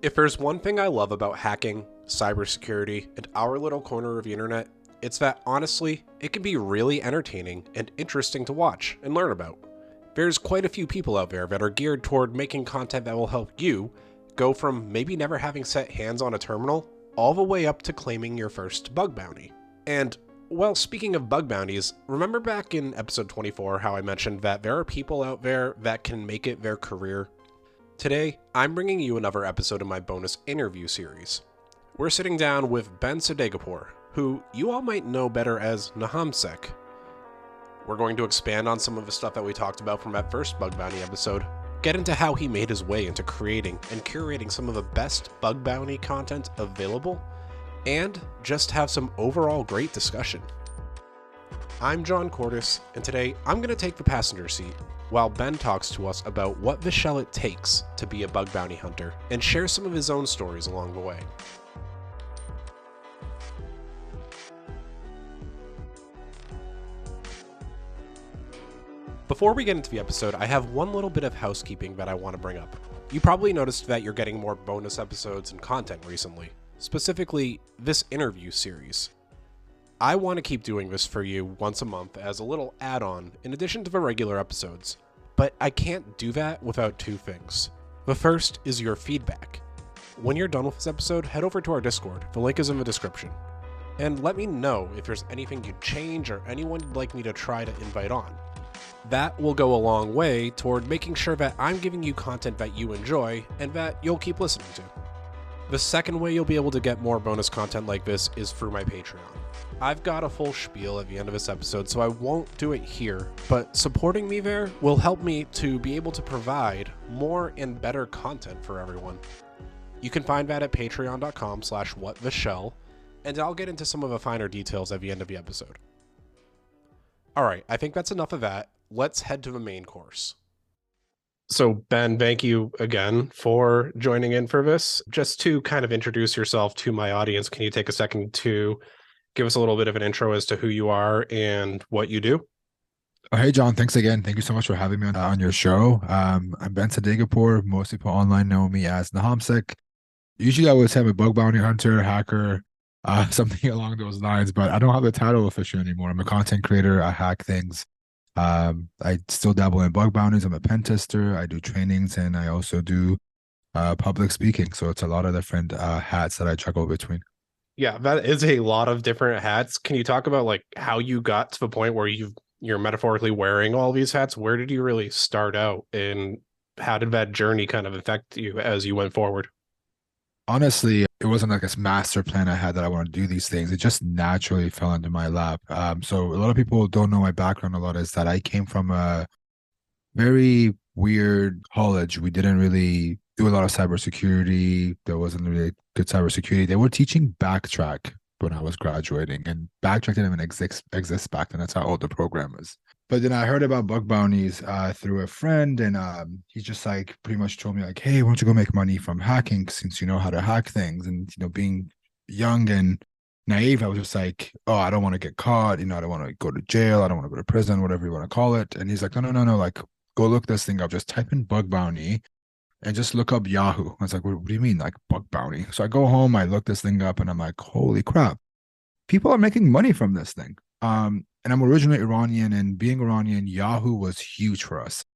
If there's one thing I love about hacking, cybersecurity, and our little corner of the internet, it's that honestly, it can be really entertaining and interesting to watch and learn about. There's quite a few people out there that are geared toward making content that will help you go from maybe never having set hands on a terminal all the way up to claiming your first bug bounty. And, well, speaking of bug bounties, remember back in episode 24 how I mentioned that there are people out there that can make it their career? Today, I'm bringing you another episode of my bonus interview series. We're sitting down with Ben Sadeghipour, who you all might know better as NahamSec. We're going to expand on some of the stuff that we talked about from that first bug bounty episode, get into how he made his way into creating and curating some of the best bug bounty content available, and just have some overall great discussion. I'm John Cordes, and today I'm going to take the passenger seat while Ben talks to us about what the shell it takes to be a bug bounty hunter and share some of his own stories along the way. Before we get into the episode, I have one little bit of housekeeping that I want to bring up. You probably noticed that you're getting more bonus episodes and content recently, specifically this interview series. I want to keep doing this for you once a month as a little add-on in addition to the regular episodes, but I can't do that without two things. The first is your feedback. When you're done with this episode, head over to our Discord, the link is in the description, and let me know if there's anything you'd change or anyone you'd like me to try to invite on. That will go a long way toward making sure that I'm giving you content that you enjoy and that you'll keep listening to. The second way you'll be able to get more bonus content like this is through my Patreon. I've got a full spiel at the end of this episode, so I won't do it here, but supporting me there will help me to be able to provide more and better content for everyone. You can find that at patreon.com/whattheshell, and I'll get into some of the finer details at the end of the episode. Alright, I think that's enough of that. Let's head to the main course. So Ben, thank you again for joining in for this. Just to kind of introduce yourself to my audience, can you take a second to give us a little bit of an intro as to who you are and what you do? Oh, hey, John. Thanks again. Thank you so much for having me on your show. I'm Ben Sadeghipour. Most people online know me as NahamSec. Usually I would say I'm a bug bounty hunter, hacker, something along those lines, but I don't have the title officially anymore. I'm a content creator. I hack things. I still dabble in bug bounties. I'm a pen tester. I do trainings, and I also do public speaking. So it's a lot of different hats that I juggle between. Yeah, that is a lot of different hats. Can you talk about like how you got to the point where you're metaphorically wearing all these hats? Where did you really start out, and how did that journey kind of affect you as you went forward? Honestly, it wasn't like this master plan I had that I want to do these things. It just naturally fell into my lap. So a lot of people don't know my background a lot is that I came from a very weird college. We didn't really do a lot of cybersecurity. There wasn't really good cybersecurity. They were teaching Backtrack when I was graduating, and Backtrack didn't even exist back then. That's how old the program is. But then I heard about bug bounties through a friend, and he just like pretty much told me like, hey, why don't you go make money from hacking since you know how to hack things? And being young and naive, I was just like, oh, I don't want to get caught. I don't want to go to jail. I don't want to go to prison, whatever you want to call it. And he's like, no, like go look this thing up. Just type in bug bounty and just look up Yahoo. I was like, what do you mean, like bug bounty? So I go home, I look this thing up, and I'm like, holy crap, people are making money from this thing. And I'm originally Iranian, and being Iranian, Yahoo was huge for us.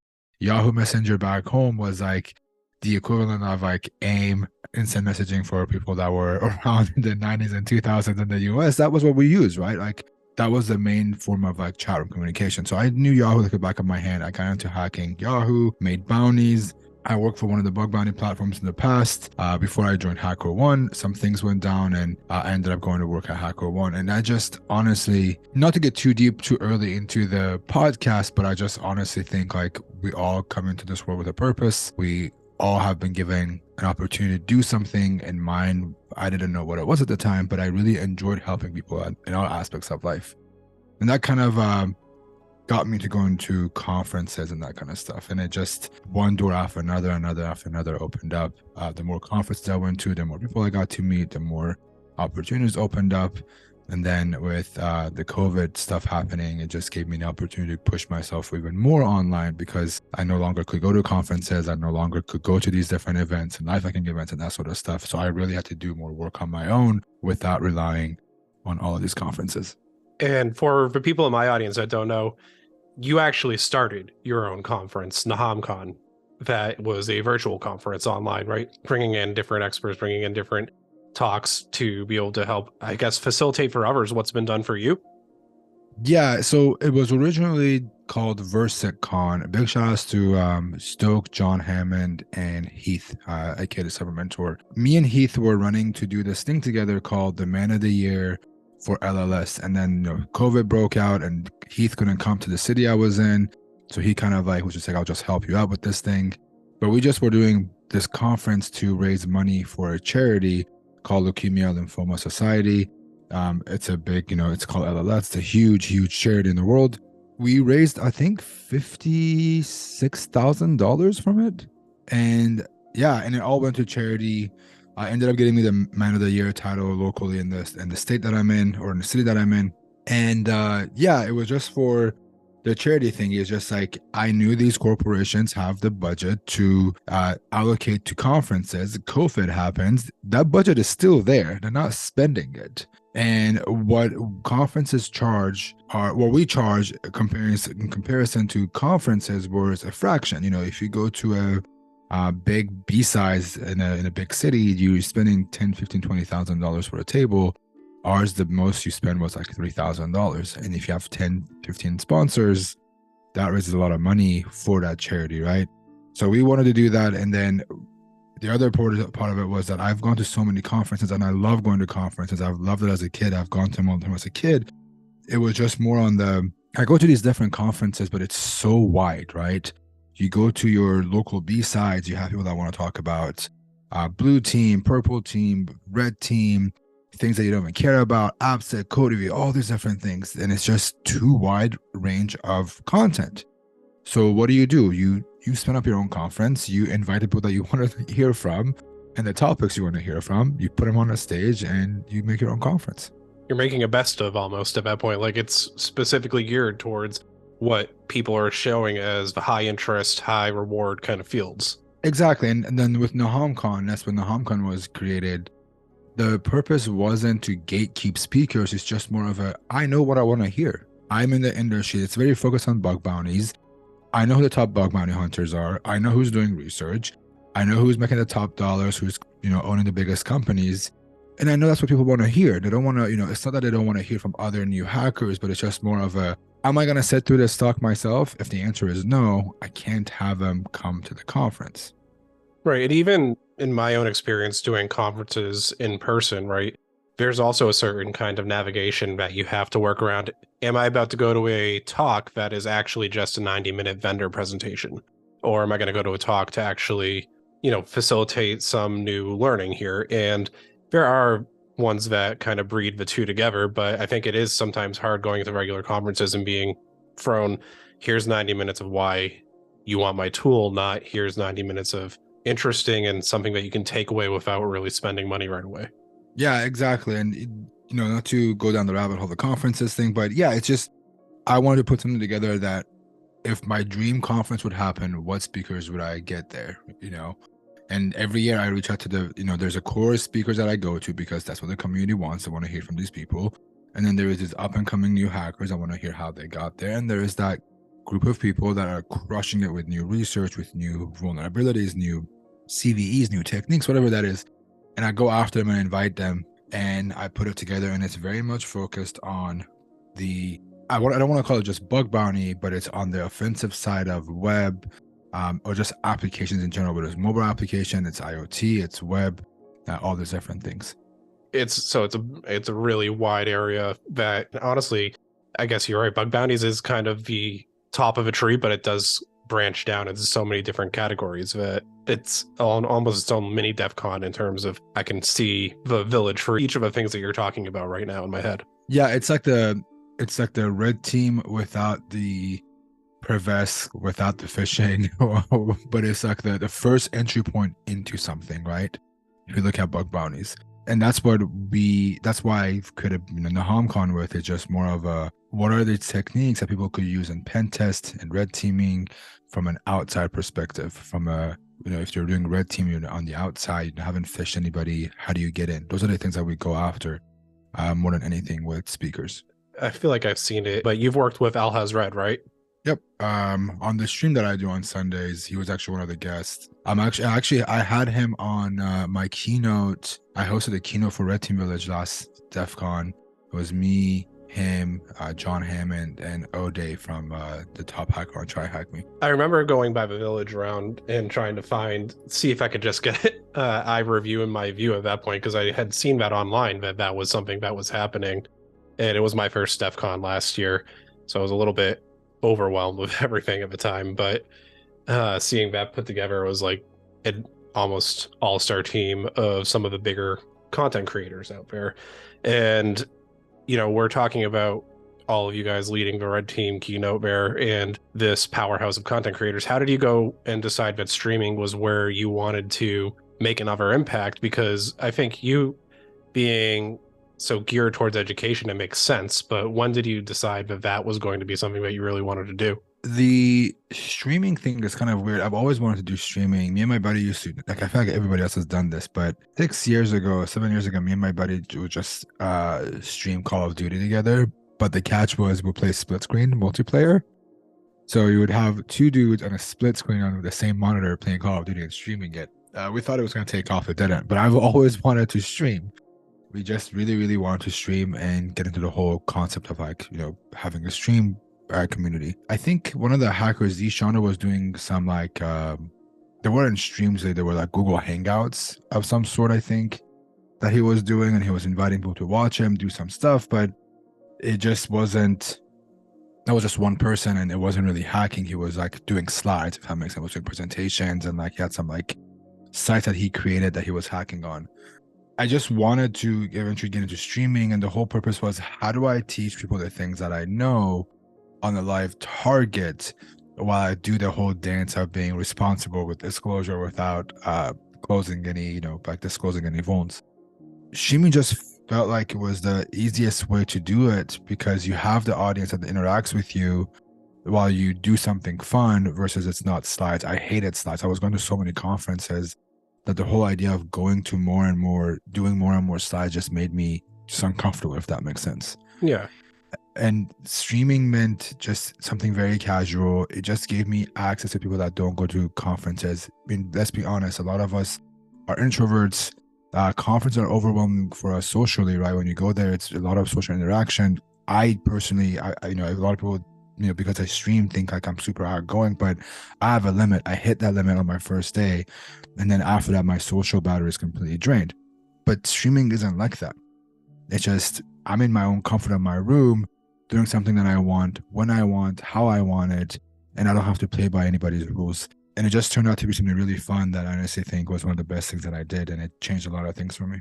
Yahoo Messenger back home was like the equivalent of like AIM, instant messaging for people that were around in the 90s and 2000s in the US. That was what we used, right? Like that was the main form of like chat room communication. So I knew Yahoo like the back of my hand. I got into hacking Yahoo, made bounties. I worked for one of the bug bounty platforms in the past. Before I joined HackerOne, some things went down, and I ended up going to work at HackerOne. And I just honestly, not to get too deep too early into the podcast, but I just honestly think like we all come into this world with a purpose. We all have been given an opportunity to do something, and mine, I didn't know what it was at the time, but I really enjoyed helping people in all aspects of life. And that kind of got me to going to conferences and that kind of stuff. And it just one door after another opened up. The more conferences I went to, the more people I got to meet, the more opportunities opened up. And then with the COVID stuff happening, it just gave me the opportunity to push myself even more online because I no longer could go to conferences. I no longer could go to these different events and life hacking events and that sort of stuff. So I really had to do more work on my own without relying on all of these conferences. And for the people in my audience that don't know, you actually started your own conference, NahamCon. That was a virtual conference online, right? Bringing in different experts, bringing in different talks to be able to help, I guess, facilitate for others what's been done for you. Yeah, so it was originally called VersaCon. A big shout outs to Stoke, John Hammond, and Heath, aka the Summer Mentor. Me and Heath were running to do this thing together called the Man of the Year for LLS. And then COVID broke out and Heath couldn't come to the city I was in. So he kind of like was just like, I'll just help you out with this thing. But we just were doing this conference to raise money for a charity called Leukemia Lymphoma Society. It's a big, it's called LLS. It's a huge, huge charity in the world. We raised, I think, $56,000 from it. And yeah, and it all went to charity. I ended up getting me the Man of the Year title locally in the state that I'm in, or in the city that I'm in. And yeah, it was just for the charity thing. Is just like, I knew these corporations have the budget to allocate to conferences. COVID happens, that budget is still there. They're not spending it. And what conferences charge are what we charge in comparison to conferences was a fraction. If you go to a big B size in a big city, you're spending $10, $15, $20,000 for a table. Ours, the most you spend was like $3,000. And if you have 10, 15 sponsors, that raises a lot of money for that charity, right? So we wanted to do that. And then the other part of it was that I've gone to so many conferences and I love going to conferences. I've loved it as a kid. I've gone to them all the time as a kid. It was just more on I go to these different conferences, but it's so wide, right? You go to your local B-sides, you have people that want to talk about blue team, purple team, red team, things that you don't even care about, AppSec, code review, all these different things. And it's just too wide range of content. So what do? You spin up your own conference, you invite people that you want to hear from, and the topics you want to hear from, you put them on a stage and you make your own conference. You're making a best of almost at that point. Like, it's specifically geared towards what people are showing as the high interest, high reward kind of fields. Exactly. And then with NahamCon, that's when NahamCon was created. The purpose wasn't to gatekeep speakers. It's just more of I know what I want to hear. I'm in the industry. It's very focused on bug bounties. I know who the top bug bounty hunters are. I know who's doing research. I know who's making the top dollars, who's, owning the biggest companies. And I know that's what people want to hear. They don't want to, it's not that they don't want to hear from other new hackers, but it's just more of am I going to sit through this talk myself? If the answer is no, I can't have them come to the conference. Right. And even in my own experience doing conferences in person, right, there's also a certain kind of navigation that you have to work around. Am I about to go to a talk that is actually just a 90-minute vendor presentation? Or am I going to go to a talk to actually, facilitate some new learning here? And there are ones that kind of breed the two together, but I think it is sometimes hard going to regular conferences and being thrown, here's 90 minutes of why you want my tool, not here's 90 minutes of interesting and something that you can take away without really spending money right away. Yeah, exactly. And, not to go down the rabbit hole, the conferences thing, but yeah, it's just, I wanted to put something together that if my dream conference would happen, what speakers would I get there, And every year I reach out to there's a core speakers that I go to because that's what the community wants. I want to hear from these people. And then there is these up and coming new hackers. I want to hear how they got there. And there is that group of people that are crushing it with new research, with new vulnerabilities, new CVEs, new techniques, whatever that is. And I go after them and invite them and I put it together. And it's very much focused on I don't want to call it just bug bounty, but it's on the offensive side of web, or just applications in general, but it's mobile application, it's IoT, it's web, all these different things. It's a really wide area that honestly, I guess you're right. Bug bounties is kind of the top of a tree, but it does branch down into so many different categories that it's almost its own mini DEF CON in terms of I can see the village for each of the things that you're talking about right now in my head. Yeah, it's like the red team without the Preves, without the phishing, but it's like the first entry point into something, right? If you look at bug bounties. And that's why I could have, NahamCon with it, just more of a, what are the techniques that people could use in pen test and red teaming from an outside perspective, from a, if you're doing red team, you're on the outside, you haven't fished anybody, how do you get in? Those are the things that we go after more than anything with speakers. I feel like I've seen it, but you've worked with Al Has Red, right? Yep. On the stream that I do on Sundays, he was actually one of the guests. I had him on my keynote. I hosted a keynote for Red Team Village last DEF CON. It was me, him, John Hammond, and O'Day from the Top Hacker on Try Hack Me. I remember going by the village around and trying to see if I could just get iReview in my view at that point, because I had seen that online, that was something that was happening. And it was my first DEF CON last year. So I was a little bit overwhelmed with everything at the time, but seeing that put together was like an almost all-star team of some of the bigger content creators out there. And we're talking about all of you guys leading the red team keynote there and this powerhouse of content creators. How did you go and decide that streaming was where you wanted to make another impact? Because I think you being so geared towards education, it makes sense. But when did you decide that was going to be something that you really wanted to do? The streaming thing is kind of weird. I've always wanted to do streaming. Me and my buddy used to, like, I feel like everybody else has done this, but 7 years ago, me and my buddy would just stream Call of Duty together. But the catch was we'll play split screen multiplayer. So you would have two dudes on a split screen on the same monitor playing Call of Duty and streaming it. We thought it was going to take off, it didn't. But I've always wanted to stream. We just really, really wanted to stream and get into the whole concept of, like, having a stream community. I think one of the hackers, Zshana, was doing some, like, they weren't streams, they were like Google Hangouts of some sort, I think, that he was doing, and he was inviting people to watch him do some stuff, but it just wasn't, that was just one person, and it wasn't really hacking. He was like doing slides, if that makes sense. He was doing presentations, and like he had some like sites that he created that he was hacking on. I just wanted to eventually get into streaming, and the whole purpose was, how do I teach people the things that I know on a live target while I do the whole dance of being responsible with disclosure without closing any, disclosing any vulns. Streaming just felt like it was the easiest way to do it, because you have the audience that interacts with you while you do something fun versus it's not slides. I hated slides. I was going to so many conferences that the whole idea of going to doing more and more slides just made me just uncomfortable, if that makes sense. Yeah. And streaming meant just something very casual. It just gave me access to people that don't go to conferences. I mean, let's be honest, a lot of us are introverts. Conferences are overwhelming for us socially, right? When you go there, it's a lot of social interaction. I personally, a lot of people, because I stream, think like I'm super outgoing, but I have a limit. I hit that limit on my first day, and then after that, my social battery is completely drained. But streaming isn't like that. It's just, I'm in my own comfort of my room, doing something that I want, when I want, how I want it, and I don't have to play by anybody's rules. And it just turned out to be something really fun that I honestly think was one of the best things that I did, and it changed a lot of things for me.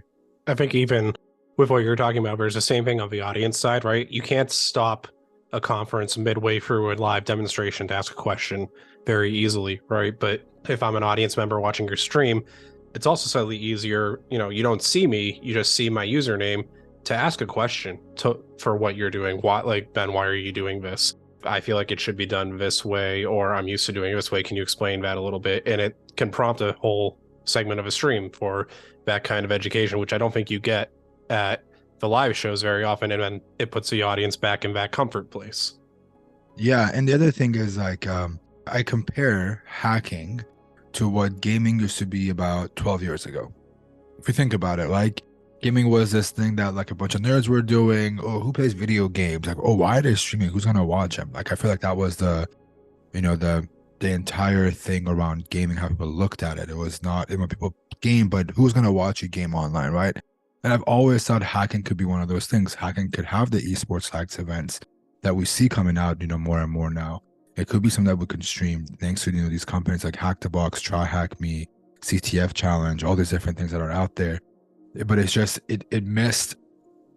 I think even with what you're talking about, there's the same thing on the audience side, right? You can't stop a conference midway through a live demonstration to ask a question very easily, right? But if I'm an audience member watching your stream, it's also slightly easier. You don't see me, you just see my username to ask a question for what you're doing. Why, like, Ben, why are you doing this? I feel like it should be done this way, or I'm used to doing it this way. Can you explain that a little bit? And it can prompt a whole segment of a stream for that kind of education, which I don't think you get at the live shows very often. And then it puts the audience back in that comfort place. Yeah. And the other thing is, like, I compare hacking to what gaming used to be about 12 years ago. If you think about it, like, gaming was this thing that, like, a bunch of nerds were doing. Oh, who plays video games? Like, oh, why are they streaming? Who's gonna watch them? Like, I feel like that was the entire thing around gaming, how people looked at it. It was not when people game, but who's gonna watch a game online, right? And I've always thought hacking could be one of those things. Hacking could have the esports likes events that we see coming out, more and more now. It could be something that we can stream thanks to these companies like Hack the Box, Try Hack Me, CTF Challenge, all these different things that are out there. But it's just, it missed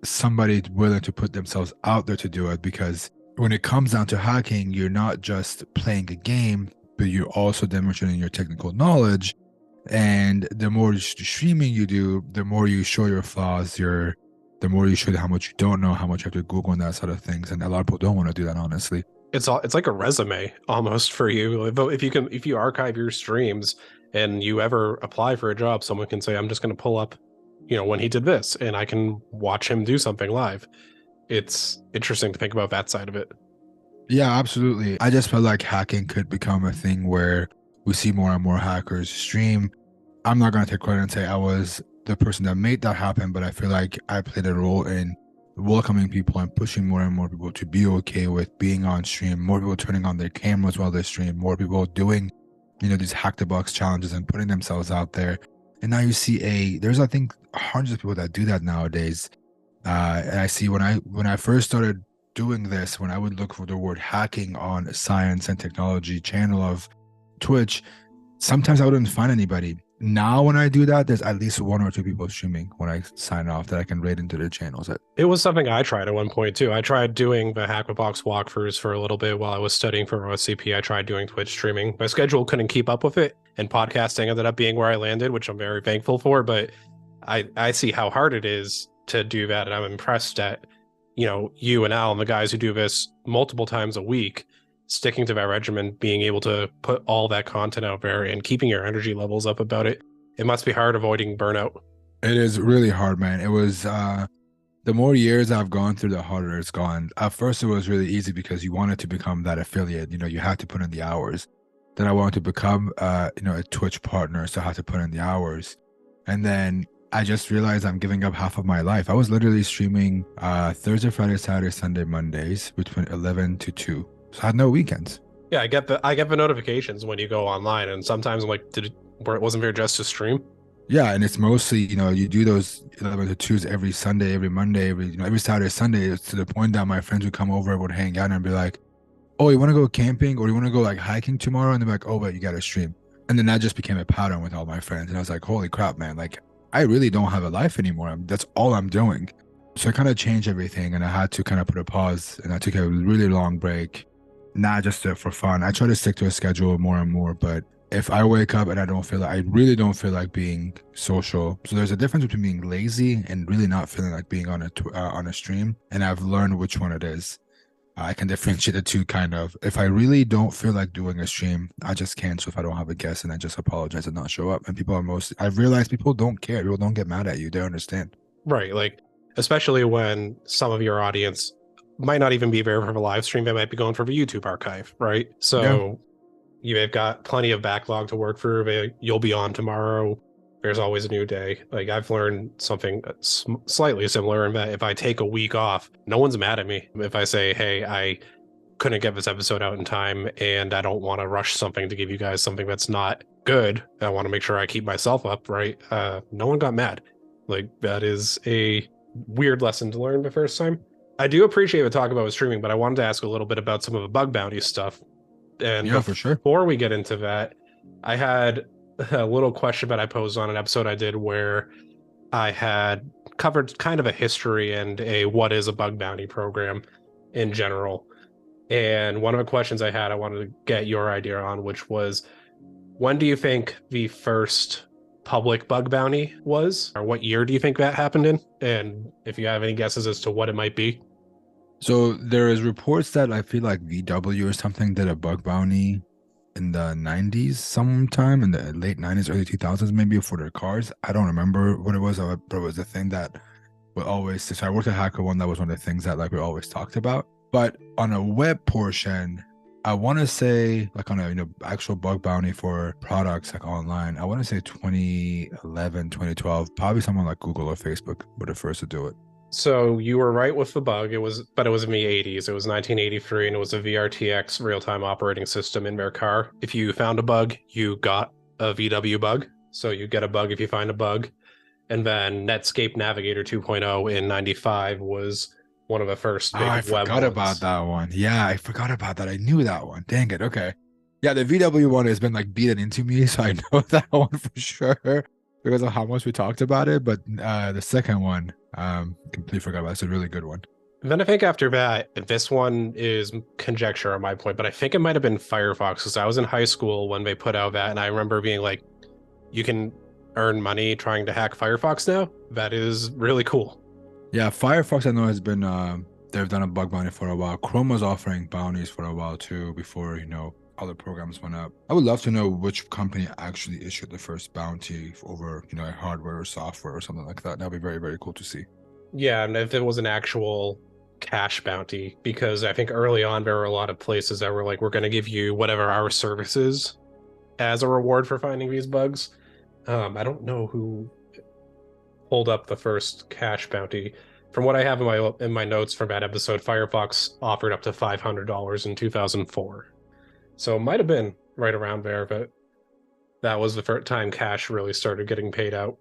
somebody willing to put themselves out there to do it, because when it comes down to hacking, you're not just playing a game, but you're also demonstrating your technical knowledge. And the more streaming you do, the more you show your flaws, the more you show how much you don't know, how much you have to Google and that sort of things. And a lot of people don't want to do that, honestly. It's like a resume almost for you. If you archive your streams and you ever apply for a job, someone can say, I'm just going to pull up, when he did this, and I can watch him do something live. It's interesting to think about that side of it. Yeah, absolutely. I just felt like hacking could become a thing where we see more and more hackers stream. I'm not going to take credit and say I was the person that made that happen, but I feel like I played a role in welcoming people and pushing more and more people to be okay with being on stream, more people turning on their cameras while they stream, more people doing, these hack the box challenges and putting themselves out there. And now you see there's, I think, hundreds of people that do that nowadays. And I see when I first started doing this, when I would look for the word hacking on a science and technology channel of Twitch, sometimes I wouldn't find anybody. Now when I do that, there's at least one or two people streaming when I sign off that I can raid into their channels. It was something I tried at one point too. I tried doing the Hack the Box walkthroughs for a little bit while I was studying for OSCP. I tried doing Twitch streaming. My schedule couldn't keep up with it, and podcasting ended up being where I landed, which I'm very thankful for. But I see how hard it is to do that, and I'm impressed at you and Al and the guys who do this multiple times a week, sticking to that regimen, being able to put all that content out there and keeping your energy levels up about it. It must be hard avoiding burnout. It is really hard, man. It was the more years I've gone through, the harder it's gone. At first, it was really easy because you wanted to become that affiliate. You had to put in the hours. Then I wanted to become, a Twitch partner, so I had to put in the hours. And then I just realized I'm giving up half of my life. I was literally streaming Thursday, Friday, Saturday, Sunday, Mondays between 11 to 2. So I had no weekends. Yeah, I get the notifications when you go online, and sometimes I'm like, wasn't there just a stream? Yeah, and it's mostly, you do those 11 to 2s every Sunday, every Monday, every Saturday, Sunday. It's to the point that my friends would come over, would hang out and be like, oh, you want to go camping or you want to go like hiking tomorrow? And they're like, oh, but you got to stream. And then that just became a pattern with all my friends. And I was like, holy crap, man, like I really don't have a life anymore. That's all I'm doing. So I kind of changed everything and I had to kind of put a pause and I took a really long break, not just for fun. I try to stick to a schedule more and more, but if I wake up and I really don't feel like being social. So there's a difference between being lazy and really not feeling like being on a stream. And I've learned which one it is. I can differentiate the two kind of. If I really don't feel like doing a stream, I just cancel if I don't have a guest and I just apologize and not show up. And I've realized people don't care. People don't get mad at you. They understand. Right. Like, especially when some of your audience might not even be there for the live stream. They might be going for the YouTube archive. Right. So you've got plenty of backlog to work through. You'll be on tomorrow. There's always a new day. Like I've learned something slightly similar in that if I take a week off, no one's mad at me. If I say, hey, I couldn't get this episode out in time and I don't want to rush something to give you guys something that's not good, I want to make sure I keep myself up, right? No one got mad. Like that is a weird lesson to learn the first time. I do appreciate the talk about streaming, but I wanted to ask a little bit about some of the bug bounty stuff. And yeah, for sure. Before we get into that, I had a little question that I posed on an episode I did where I had covered kind of a history and what is a bug bounty program in general. And one of the questions I wanted to get your idea on, which was, when do you think the first public bug bounty was? Or what year do you think that happened in? And if you have any guesses as to what it might be? So there is reports that I feel like VW or something did a bug bounty in the 90s sometime, in the late 90s, early 2000s, maybe, for their cars. I don't remember what it was, but it was a thing that we always, so I worked at HackerOne, that was one of the things that like we always talked about. But on a web portion, I want to say like on a actual bug bounty for products like online, I want to say 2011, 2012, probably someone like Google or Facebook were the first to do it. So you were right with the bug. It was in the 80s. It was 1983, and it was a VRTX real-time operating system in their car. If you found a bug, you got a VW bug. So you get a bug if you find a bug. And then Netscape Navigator 2.0 in 95 was one of the first big web I forgot ones. about that one. Yeah, I forgot about that. I knew that one. Dang it. Okay. Yeah, the VW one has been like beaten into me, so I know that one for sure because of how much we talked about it. But the second one, completely forgot about. It's a really good one. And then I think after that, this one is conjecture on my point, but I think it might have been Firefox because I was in high school when they put out that, and I remember being like, you can earn money trying to hack Firefox now. That is really cool. Yeah, Firefox I know has been they've done a bug bounty for a while. Chrome was offering bounties for a while too before, other programs went up. I would love to know which company actually issued the first bounty over, hardware or software or something like that. That'd be very, very cool to see. Yeah, and if it was an actual cash bounty, because I think early on there were a lot of places that were like, we're going to give you whatever our service is as a reward for finding these bugs. I don't know who pulled up the first cash bounty. From what I have in my notes from that episode, Firefox offered up to $500 in 2004. So it might have been right around there, but that was the first time cash really started getting paid out.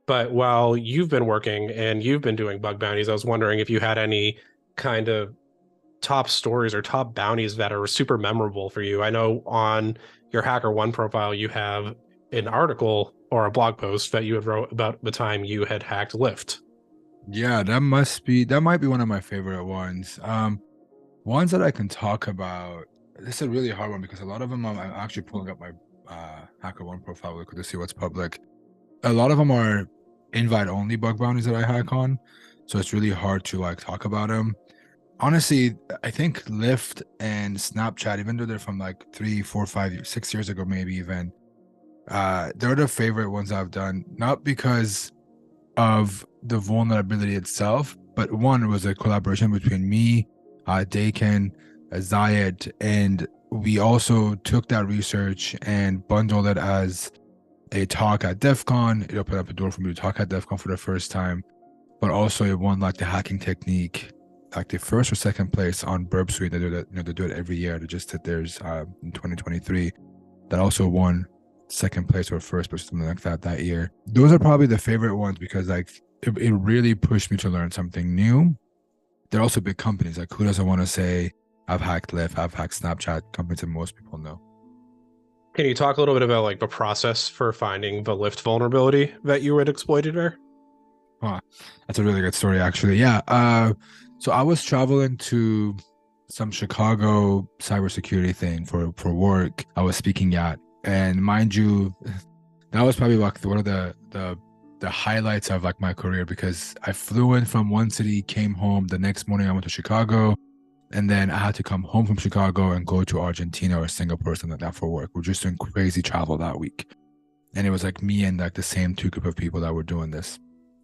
But while you've been working and you've been doing bug bounties, I was wondering if you had any kind of top stories or top bounties that are super memorable for you. I know on your HackerOne profile, you have an article or a blog post that you had wrote about the time you had hacked Lyft. Yeah, that might be one of my favorite ones. Ones that I can talk about. This is a really hard one because a lot of them I'm actually pulling up my HackerOne profile to see what's public. A lot of them are invite only bug bounties that I hack on, so it's really hard to like talk about them. Honestly, I think Lyft and Snapchat, even though they're from like 3, 4, 5, 6 years ago, maybe even, they're the favorite ones I've done. Not because of the vulnerability itself, but one was a collaboration between me, Dakin, Zayed, and we also took that research and bundled it as a talk at DEF CON. It opened up a door for me to talk at DEF CON for the first time, but also it won like the hacking technique, like the first or second place on Burp Suite. They do that, they do it every year. They just did theirs in 2023. That also won second place or first place, something like that year. Those are probably the favorite ones because like it really pushed me to learn something new. They're also big companies. Like who doesn't want to say I've hacked Lyft, I've hacked Snapchat, companies that most people know. Can you talk a little bit about like the process for finding the Lyft vulnerability that you had exploited there? That's a really good story, actually. Yeah. So I was traveling to some Chicago cybersecurity thing for work. I was speaking at, and mind you, that was probably like one of the highlights of like my career because I flew in from one city, came home. The next morning I went to Chicago, and then I had to come home from Chicago and go to Argentina or Singapore or something like that for work. We're just doing crazy travel that week. And it was like me and like the same two group of people that were doing this.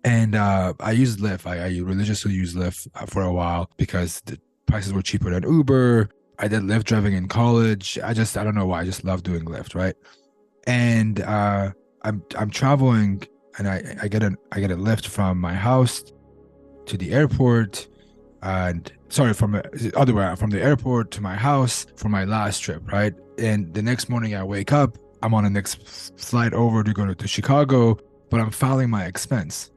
And I used Lyft. I religiously used Lyft for a while because the prices were cheaper than Uber. I did Lyft driving in college. I don't know why. I just love doing Lyft, right? And I'm traveling, and I get a Lyft from my house to the airport, and sorry, from the other way, from the airport to my house for my last trip, right? And the next morning I wake up, I'm on the next flight over to go to Chicago, but I'm filing my expense.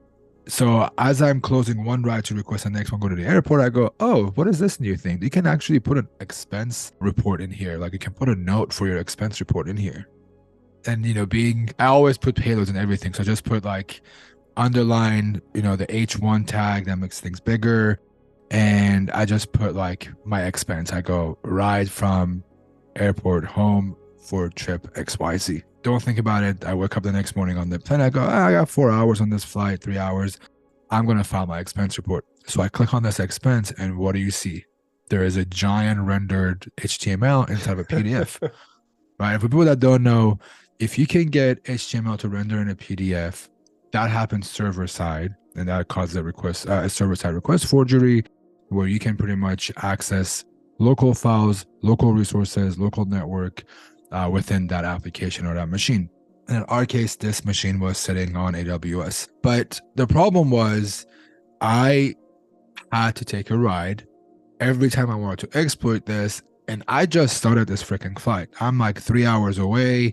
So as I'm closing one ride to request the next one, go to the airport, I go, oh, what is this new thing? You can actually put an expense report in here. Like you can put a note for your expense report in here. And, I always put payloads and everything. So I just put like underline, the H1 tag that makes things bigger. And I just put like my expense. I go ride from airport home for trip XYZ. Don't think about it. I wake up the next morning on the plane. I go, I got 4 hours on this flight, 3 hours. I'm going to file my expense report. So I click on this expense, and what do you see? There is a giant rendered HTML inside of a PDF. Right? For people that don't know, if you can get HTML to render in a PDF, that happens server side, and that causes a server side request forgery, where you can pretty much access local files, local resources, local network, within that application or that machine. And in our case, this machine was sitting on AWS. But the problem was I had to take a ride every time I wanted to exploit this. And I just started this freaking flight. I'm like 3 hours away,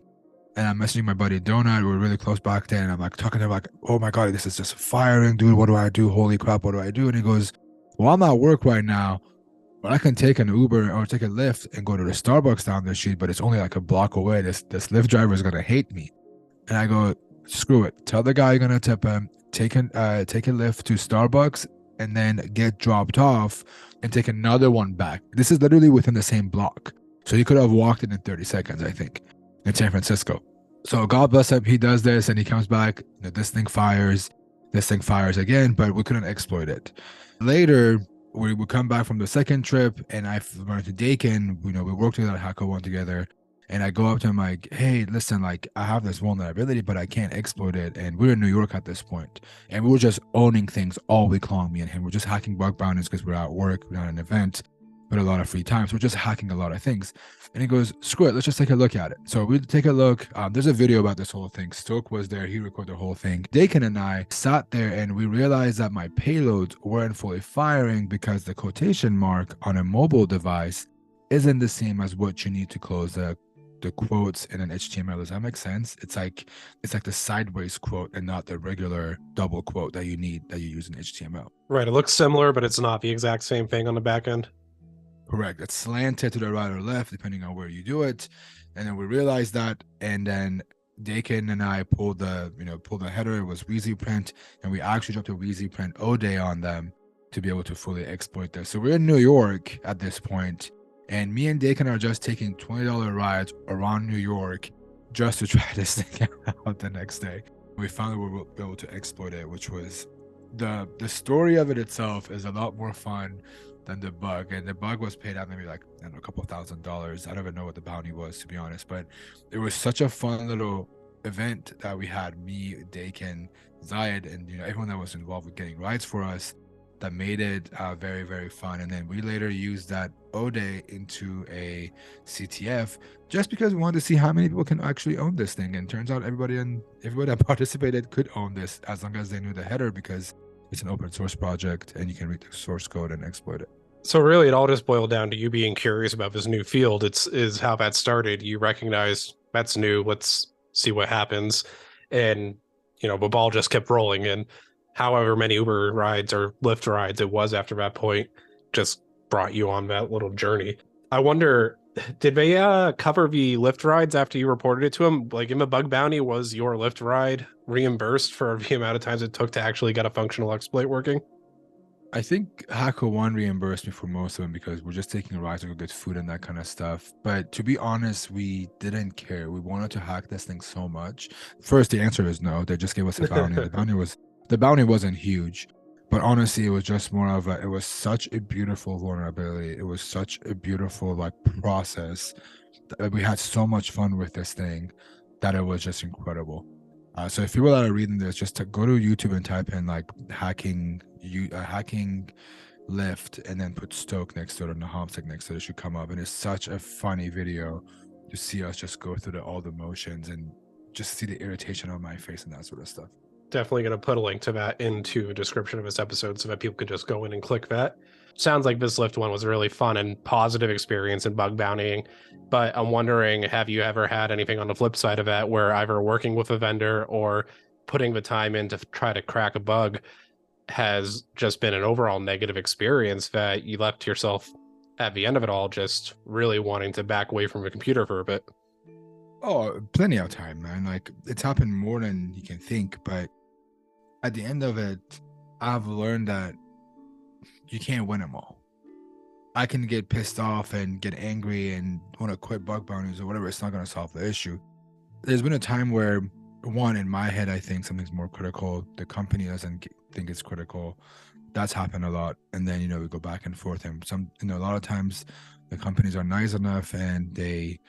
and I'm messaging my buddy Donut. We were really close back then. And I'm like talking to him like, oh my God, this is just firing, dude. What do I do? Holy crap, what do I do? And he goes, well, I'm at work right now, but I can take an Uber or take a Lyft and go to the Starbucks down the street, but it's only like a block away. This Lyft driver is gonna hate me. And I go, screw it. Tell the guy you're gonna tip him. Take a Lyft to Starbucks and then get dropped off and take another one back. This is literally within the same block, so he could have walked it in 30 seconds, I think, in San Francisco. So God bless him, he does this and he comes back, this thing fires again, but we couldn't exploit it. Later, we would come back from the second trip and I went to Dakin, we worked together at HackerOne together. And I go up to him like, hey, listen, like I have this vulnerability, but I can't exploit it. And we're in New York at this point. And we were just owning things all week long, me and him. We're just hacking bug bounties because we're at work, we're at an event, but a lot of free time. So we're just hacking a lot of things. And he goes, screw it, let's just take a look at it. So we take a look. There's a video about this whole thing. Stoke was there. He recorded the whole thing. Dakin and I sat there and we realized that my payloads weren't fully firing because the quotation mark on a mobile device isn't the same as what you need to close the quotes in an HTML. Does that make sense? It's like the sideways quote and not the regular double quote that you use in HTML. Right. It looks similar, but it's not the exact same thing on the back end. Correct. It's slanted to the right or left, depending on where you do it. And then we realized that, and then Dakin and I pulled the header. It was Wheezy print, and we actually dropped a Wheezy print O-Day on them to be able to fully exploit this. So we're in New York at this point, and me and Dakin are just taking $20 rides around New York just to try this thing out the next day. We finally were able to exploit it, which was the story of it itself is a lot more fun than the bug. And the bug was paid out maybe like, I don't know, a couple $1,000s. I don't even know what the bounty was, to be honest, but it was such a fun little event that we had, me, Dakin, Zayed, and everyone that was involved with getting rides for us, that made it very, very fun. And then we later used that O-Day into a CTF just because we wanted to see how many people can actually own this thing. And turns out everybody that participated could own this as long as they knew the header, because it's an open source project and you can read the source code and exploit it. So really, it all just boiled down to you being curious about this new field. Is how that started. You recognize that's new. Let's see what happens. And, the ball just kept rolling. And however many Uber rides or Lyft rides it was after that point just brought you on that little journey. I wonder, did they cover the Lyft rides after you reported it to them? Like in the bug bounty, was your Lyft ride reimbursed for the amount of times it took to actually get a functional exploit working? I think HackerOne reimbursed me for most of them because we're just taking rides to go get food and that kind of stuff. But to be honest, we didn't care. We wanted to hack this thing so much. First, the answer is no. They just gave us a bounty. The bounty wasn't huge, but honestly, it was just more of it was such a beautiful vulnerability. It was such a beautiful process. We had so much fun with this thing that it was just incredible. So if people that are reading this, just to go to YouTube and type in hacking Lyft and then put Stoke next to it or NahamSec next to it, it should come up. And it's such a funny video to see us just go through all the motions and just see the irritation on my face and that sort of stuff. Definitely going to put a link to that into a description of this episode so that people could just go in and click that. Sounds like this Lyft one was a really fun and positive experience in bug bountying, but I'm wondering, have you ever had anything on the flip side of that where either working with a vendor or putting the time in to try to crack a bug has just been an overall negative experience that you left yourself at the end of it all just really wanting to back away from the computer for a bit? Oh, plenty of time, man. It's happened more than you can think, but at the end of it, I've learned that you can't win them all. I can get pissed off and get angry and want to quit bug bounties or whatever. It's not going to solve the issue. There's been a time where, one, in my head, I think something's more critical. The company doesn't think it's critical. That's happened a lot. And then, we go back and forth. And a lot of times the companies are nice enough and they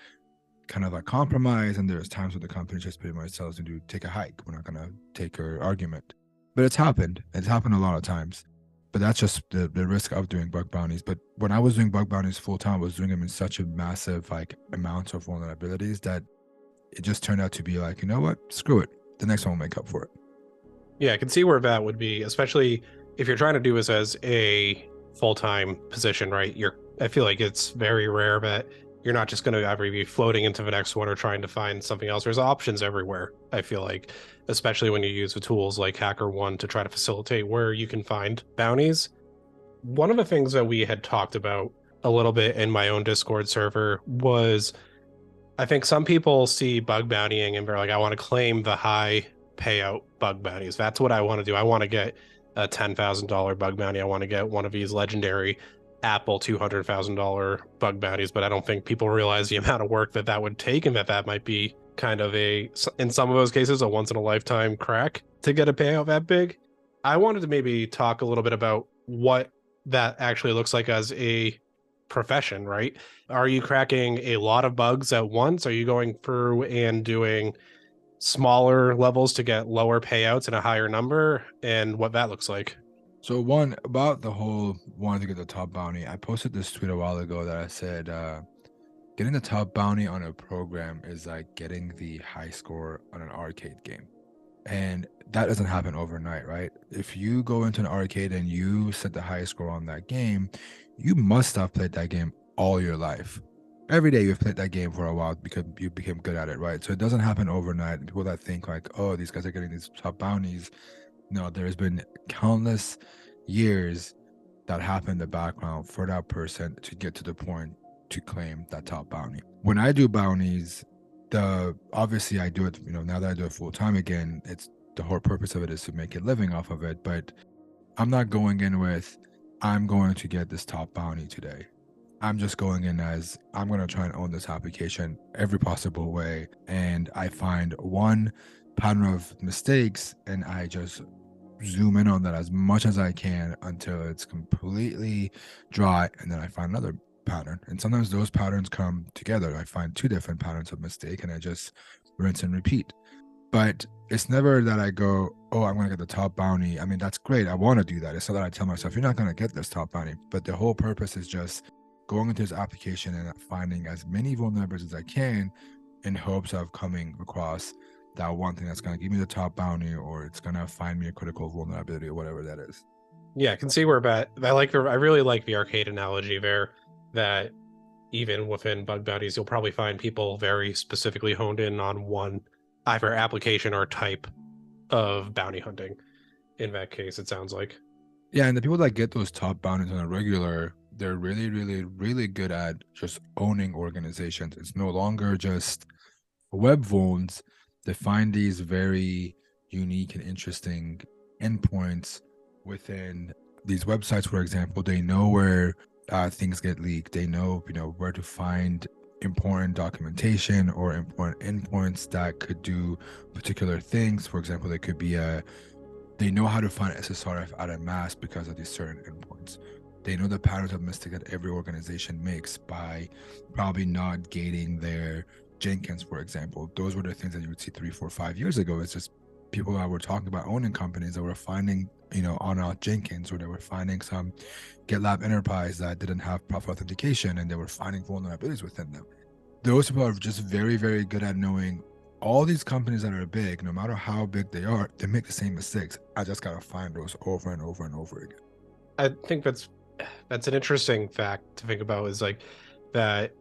kind of compromise. And there's times where the company just pretty much tells them to take a hike. We're not going to take your argument. But it's happened. It's happened a lot of times. But that's just the risk of doing bug bounties. But when I was doing bug bounties full time, I was doing them in such a massive amount of vulnerabilities that it just turned out to be you know what? Screw it. The next one will make up for it. Yeah, I can see where that would be, especially if you're trying to do this as a full-time position, right? I feel like it's very rare that you're not just going to ever be floating into the next one or trying to find something else. There's options everywhere, I feel like, especially when you use the tools like HackerOne to try to facilitate where you can find bounties. One of the things that we had talked about a little bit in my own Discord server was, I think some people see bug bountying and they're like, I want to claim the high payout bug bounties. That's what I want to do. I want to get a $10,000 bug bounty. I want to get one of these legendary Apple $200,000 bug bounties, but I don't think people realize the amount of work that would take and that might be kind of in some of those cases, a once in a lifetime crack to get a payout that big. I wanted to maybe talk a little bit about what that actually looks like as a profession, right? Are you cracking a lot of bugs at once? Are you going through and doing smaller levels to get lower payouts and a higher number, and what that looks like? So one about the whole wanting to get the top bounty, I posted this tweet a while ago that I said getting the top bounty on a program is like getting the high score on an arcade game. And that doesn't happen overnight, right? If you go into an arcade and you set the highest score on that game, you must have played that game all your life. Every day you've played that game for a while because you became good at it, right? So it doesn't happen overnight. People that think like, oh, these guys are getting these top bounties. No, there's been countless years that happen in the background for that person to get to the point to claim that top bounty. When I do bounties, obviously I do it, now that I do it full time again, it's the whole purpose of it is to make a living off of it. But I'm not going in with, I'm going to get this top bounty today. I'm just going in as I'm going to try and own this application every possible way. And I find one pattern of mistakes and I just zoom in on that as much as I can until it's completely dry. And then I find another pattern. And sometimes those patterns come together. I find two different patterns of mistake and I just rinse and repeat. But it's never that I go, oh, I'm going to get the top bounty. I mean, that's great. I want to do that. It's not that I tell myself, you're not going to get this top bounty. But the whole purpose is just going into this application and finding as many vulnerabilities as I can in hopes of coming across that one thing that's going to give me the top bounty, or it's going to find me a critical vulnerability or whatever that is. Yeah, I can see where I really like the arcade analogy there, that even within bug bounties, you'll probably find people very specifically honed in on one either application or type of bounty hunting. In that case, it sounds like. Yeah, and the people that get those top bounties on a regular, they're really, really, really good at just owning organizations. It's no longer just web vulns. They find these very unique and interesting endpoints within these websites. For example, they know where things get leaked. They know, where to find important documentation or important endpoints that could do particular things. For example, they could be they know how to find SSRF at a mass because of these certain endpoints. They know the patterns of mistake that every organization makes by probably not gating their Jenkins, for example. Those were the things that you would see 3, 4, 5 years ago. It's just people that were talking about owning companies that were finding, on Jenkins, or they were finding some GitLab Enterprise that didn't have proper authentication and they were finding vulnerabilities within them. Those people are just very, very good at knowing all these companies that are big, no matter how big they are, they make the same mistakes. I just got to find those over and over and over again. I think that's an interesting fact to think about, is like that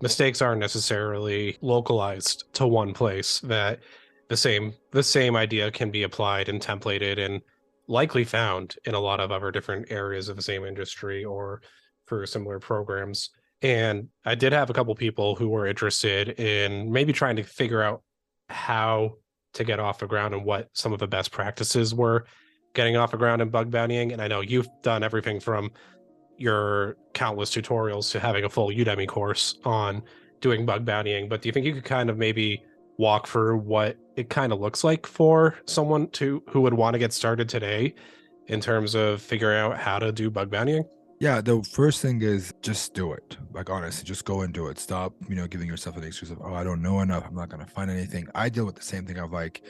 mistakes aren't necessarily localized to one place, that the same idea can be applied and templated and likely found in a lot of other different areas of the same industry or for similar programs. And I did have a couple people who were interested in maybe trying to figure out how to get off the ground and what some of the best practices were getting off the ground in bug bountying. And I know you've done everything from your countless tutorials to having a full Udemy course on doing bug bountying, but do you think you could kind of maybe walk through what it kind of looks like for someone who would want to get started today in terms of figuring out how to do bug bountying? Yeah, the first thing is just do it. Like, honestly, just go and do it. Stop, giving yourself an excuse of, oh, I don't know enough. I'm not going to find anything. I deal with the same thing of like,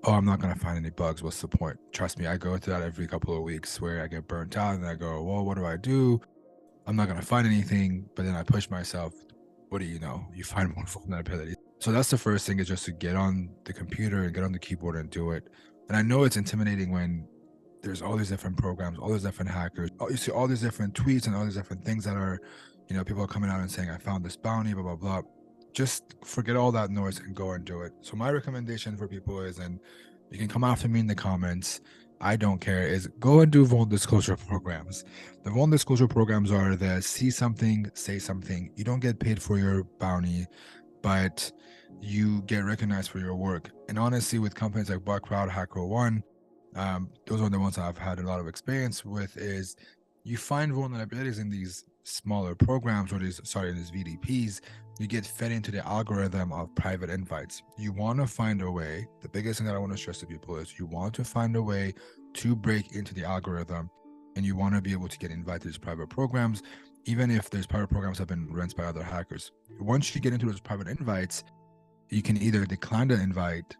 oh, I'm not going to find any bugs. What's the point? Trust me, I go through that every couple of weeks where I get burnt out and I go, well, what do I do? I'm not going to find anything. But then I push myself. What do you know? You find more vulnerabilities. So that's the first thing, is just to get on the computer and get on the keyboard and do it. And I know it's intimidating when there's all these different programs, all these different hackers. You see all these different tweets and all these different things that are, people are coming out and saying, I found this bounty, blah, blah, blah. Just forget all that noise and go and do it. So my recommendation for people is, and you can come after me in the comments, I don't care, is go and do vulnerability disclosure programs. The vulnerability disclosure programs are the see something, say something. You don't get paid for your bounty, but you get recognized for your work. And honestly, with companies like Bugcrowd, HackerOne, those are the ones I've had a lot of experience with, is you find vulnerabilities in these smaller programs or these VDPs, you get fed into the algorithm of private invites. You want to find a way. The biggest thing that I want to stress to people is you want to find a way to break into the algorithm, and you want to be able to get invited to these private programs, even if those private programs have been run by other hackers. Once you get into those private invites, you can either decline the invite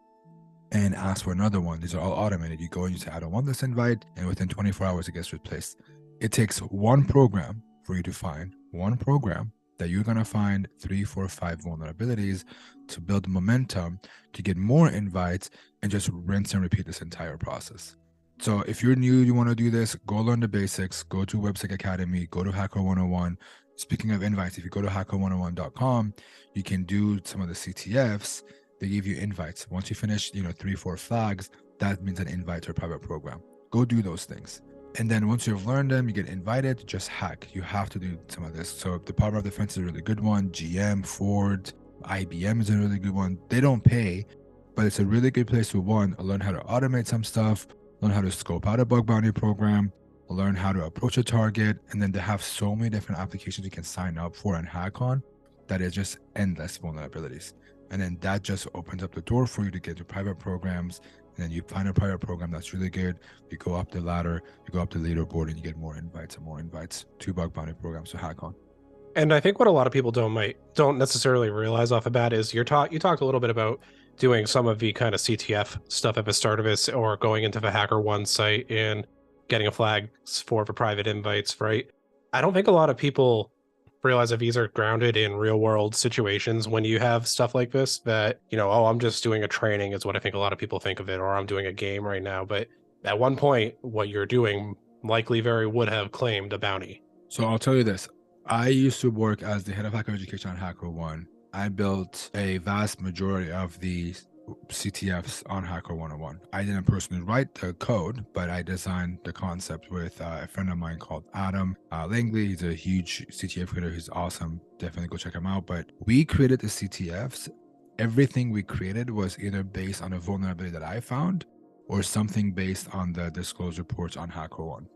and ask for another one. These are all automated. You go and you say, I don't want this invite, and within 24 hours, it gets replaced. It takes one program for you to find one program that you're going to find 3, 4, 5 vulnerabilities to build momentum, to get more invites, and just rinse and repeat this entire process. So if you're new, you want to do this, go learn the basics, go to WebSec Academy, go to Hacker 101. Speaking of invites, if you go to hacker101.com, you can do some of the CTFs. They give you invites. Once you finish, 3, 4 flags, that means an invite to a private program. Go do those things. And then once you've learned them, you get invited, just hack. You have to do some of this. So the Power of Defense is a really good one. GM, Ford, IBM is a really good one. They don't pay, but it's a really good place to, one, learn how to automate some stuff, learn how to scope out a bug bounty program, learn how to approach a target. And then they have so many different applications you can sign up for and hack on that is just endless vulnerabilities. And then that just opens up the door for you to get to private programs. And then you find a private program that's really good. You go up the ladder, you go up the leaderboard, and you get more invites and more invites to bug bounty programs to hack on. And I think what a lot of people don't necessarily realize off the bat is you talked a little bit about doing some of the kind of CTF stuff at the start of this, or going into the HackerOne site and getting a flag for private invites, right? I don't think a lot of people realize that these are grounded in real world situations. When you have stuff like this, that, oh, I'm just doing a training is what I think a lot of people think of it, or I'm doing a game right now. But at one point, what you're doing likely would have claimed a bounty. So I'll tell you this. I used to work as the head of hacker education on HackerOne. I built a vast majority of the CTFs on Hacker 101. I didn't personally write the code, but I designed the concept with a friend of mine called Adam Langley. He's a huge CTF creator. He's awesome. Definitely go check him out. But we created the CTFs. Everything we created was either based on a vulnerability that I found or something based on the disclosed reports on HackerOne.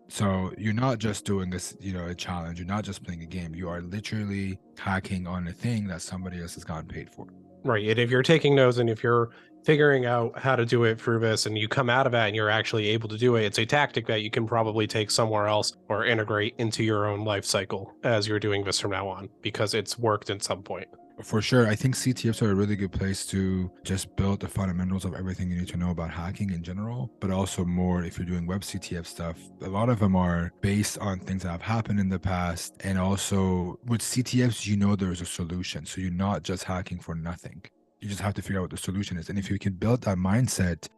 So you're not just doing this, a challenge. You're not just playing a game. You are literally hacking on a thing that somebody else has gotten paid for. Right. And if you're taking notes and if you're figuring out how to do it through this and you come out of that and you're actually able to do it, it's a tactic that you can probably take somewhere else or integrate into your own life cycle as you're doing this from now on, because it's worked at some point. For sure. I think CTFs are a really good place to just build the fundamentals of everything you need to know about hacking in general, but also more if you're doing web CTF stuff. A lot of them are based on things that have happened in the past. And also with CTFs, there's a solution. So you're not just hacking for nothing. You just have to figure out what the solution is. And if you can build that mindset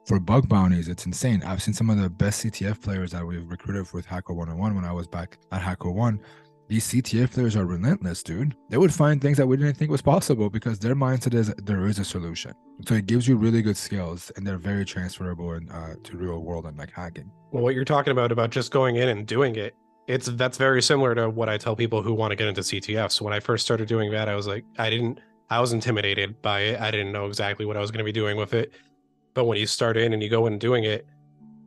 for bug bounties, it's insane. I've seen some of the best CTF players that we've recruited with Hacker 101 when I was back at Hacker 1. These CTF players are relentless, dude. They would find things that we didn't think was possible because their mindset is there is a solution. So it gives you really good skills, and they're very transferable to real world and like hacking. Well, what you're talking about just going in and doing it, that's very similar to what I tell people who want to get into CTF. So when I first started doing that, I was like, I was intimidated by it. I didn't know exactly what I was going to be doing with it. But when you start in and you go in doing it,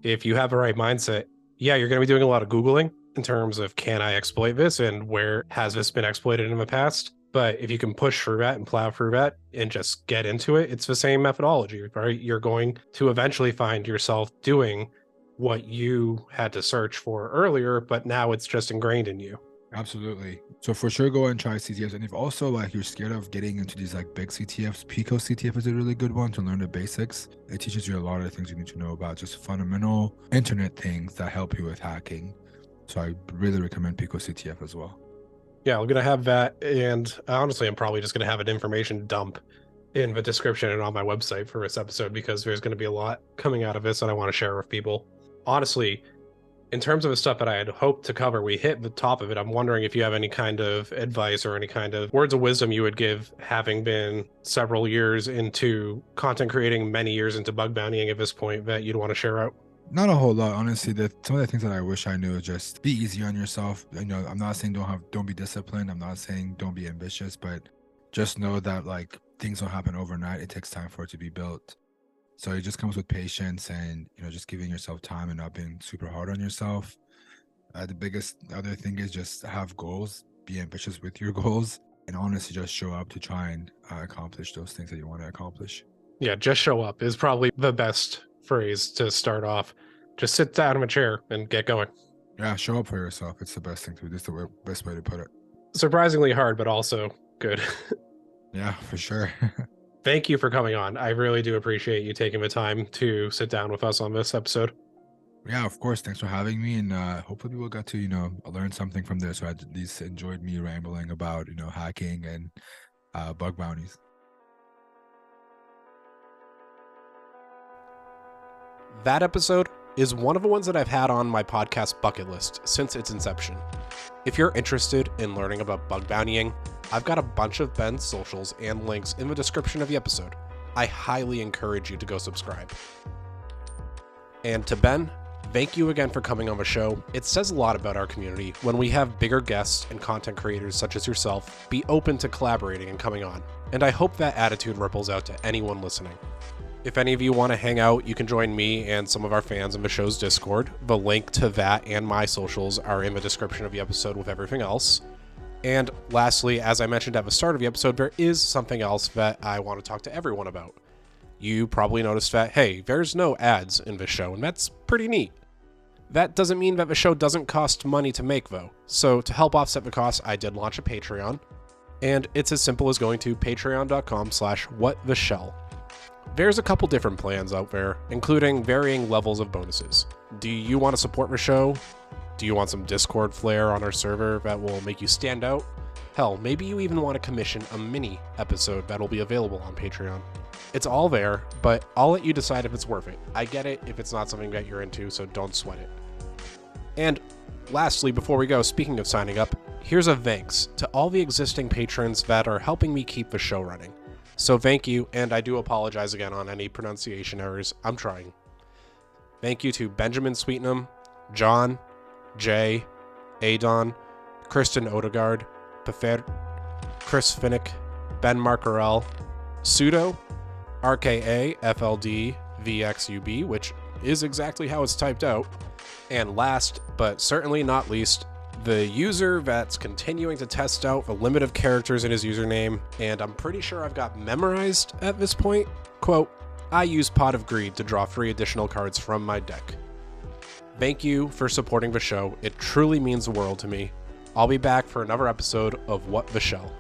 if you have the right mindset, yeah, you're going to be doing a lot of Googling in terms of, can I exploit this and where has this been exploited in the past? But if you can push through that and plow through that and just get into it, it's the same methodology, right? You're going to eventually find yourself doing what you had to search for earlier, but now it's just ingrained in you. Absolutely. So for sure, go and try CTFs. And if also you're scared of getting into these big CTFs, Pico CTF is a really good one to learn the basics. It teaches you a lot of the things you need to know about just fundamental internet things that help you with hacking. So I really recommend Pico CTF as well. Yeah, I'm going to have that. And honestly, I'm probably just going to have an information dump in the description and on my website for this episode, because there's going to be a lot coming out of this that I want to share with people. Honestly, in terms of the stuff that I had hoped to cover, we hit the top of it. I'm wondering if you have any kind of advice or any kind of words of wisdom you would give, having been several years into content creating, many years into bug bountying at this point, that you'd want to share out. Not a whole lot, honestly. Some of the things that I wish I knew is just be easy on yourself. I'm not saying don't be disciplined. I'm not saying don't be ambitious, but just know that things don't happen overnight. It takes time for it to be built. So it just comes with patience and just giving yourself time and not being super hard on yourself. The biggest other thing is just have goals. Be ambitious with your goals. and honestly just show up to try and accomplish those things that you want to accomplish. Yeah, just show up is probably the best phrase to start off. Just sit down in a chair and get going. Yeah, show up for yourself. It's the best thing to do. This is the best way to put it. Surprisingly hard, but also good. Yeah, for sure. Thank you for coming on. I really do appreciate you taking the time to sit down with us on this episode. Yeah, of course. Thanks for having me, and hopefully people got to learn something from this, or at least enjoyed me rambling about hacking and bug bounties. That episode is one of the ones that I've had on my podcast bucket list since its inception. If you're interested in learning about bug bountying, I've got a bunch of Ben's socials and links in the description of the episode. I highly encourage you to go subscribe. And to Ben, thank you again for coming on the show. It says a lot about our community when we have bigger guests and content creators such as yourself be open to collaborating and coming on. And I hope that attitude ripples out to anyone listening. If any of you want to hang out, you can join me and some of our fans in the show's Discord. The link to that and my socials are in the description of the episode with everything else. And lastly, as I mentioned at the start of the episode, there is something else that I want to talk to everyone about. You probably noticed that, hey, there's no ads in this show, and that's pretty neat. That doesn't mean that the show doesn't cost money to make, though. So to help offset the cost, I did launch a Patreon. And it's as simple as going to patreon.com/whattheshell. There's a couple different plans out there, including varying levels of bonuses. Do you want to support the show? Do you want some Discord flair on our server that will make you stand out? Hell, maybe you even want to commission a mini episode that'll be available on Patreon. It's all there, but I'll let you decide if it's worth it. I get it if it's not something that you're into, so don't sweat it. And lastly, before we go, speaking of signing up, here's a thanks to all the existing patrons that are helping me keep the show running. So thank you, and I do apologize again on any pronunciation errors. I'm trying. Thank you to Benjamin Sweetnam, John, Jay, Adon, Kristen Odegaard, Pafer, Chris Finnick, Ben Marcarell, Pseudo, RKA, FLD, VXUB, which is exactly how it's typed out, and last, but certainly not least, the user that's continuing to test out the limit of characters in his username, and I'm pretty sure I've got memorized at this point. Quote, I use Pot of Greed to draw 3 additional cards from my deck. Thank you for supporting the show. It truly means the world to me. I'll be back for another episode of What the Shell.